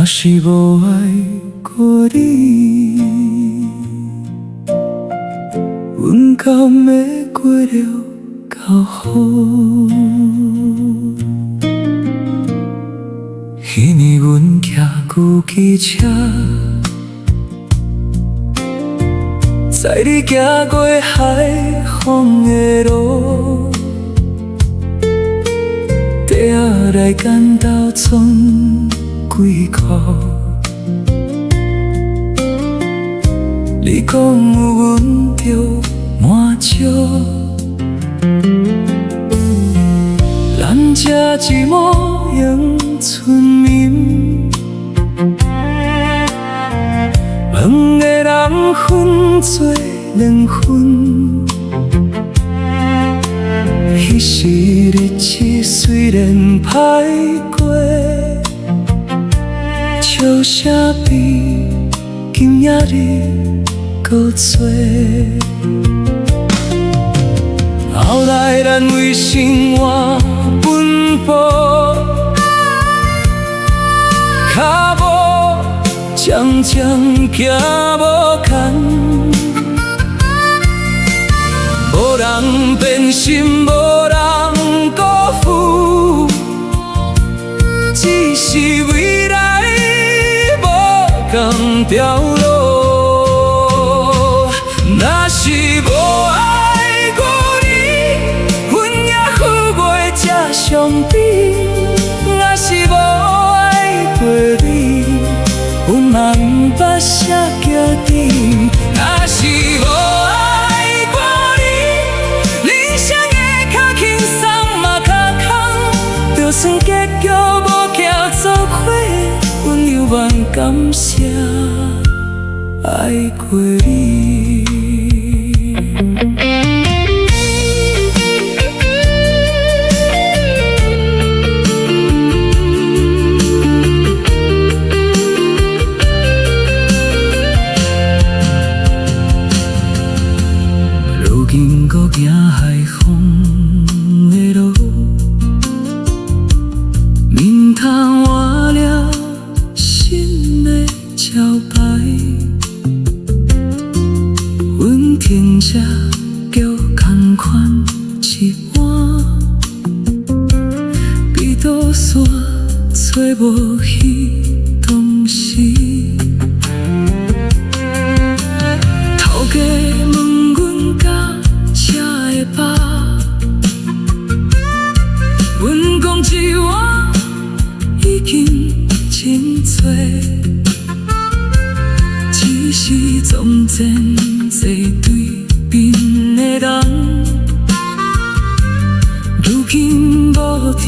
若是无爱过你，阮敢会过了较好？迄年阮骑旧机车，载你行过海风的路，底仔来干斗装几箍。你讲有阮着满足，咱这一模样村民，问的人分做两份。彼时日子虽然歹过，笑声比今仔日搁多。后来咱为生活奔波，脚步渐渐行无牵，无人变心，无人辜负，只是未来无同条路。若是无爱过你，阮也付袂这伤悲；若是无爱过你，阮嘛不捌写行程。若是无爱过你，人生会较轻松嘛较空。就算结局无行做伙，阮犹原感谢爱过你。经过行海风的路，面头画了新的招牌。阮停车叫同款一碗，比倒线找无彼当时。头家问阮甲车的爸，阮讲一碗已经真多，只是从前坐对面的人，如今无伫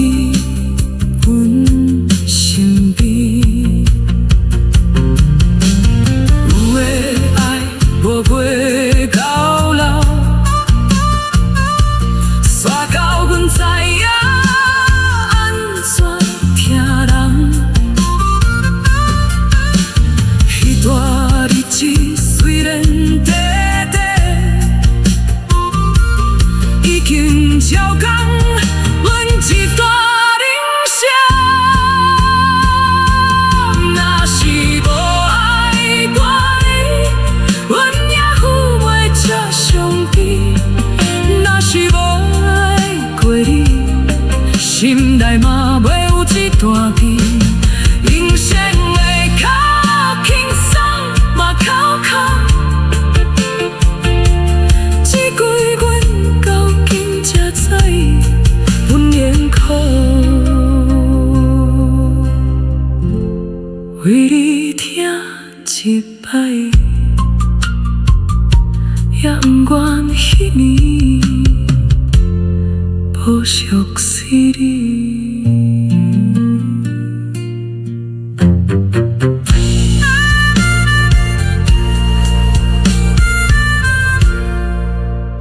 阮身边。有的爱无陪到老，煞到阮知影安怎疼人。彼段日子虽然短短，已经照讲阮一段人生。若是无爱过你，阮也付袂这伤悲。若是无爱过你，心内嘛袂有这段悲。人生会较轻松嘛较空，只怪阮到今才知阮缘苦。为你听一摆，也不愿彼年无熟悉你。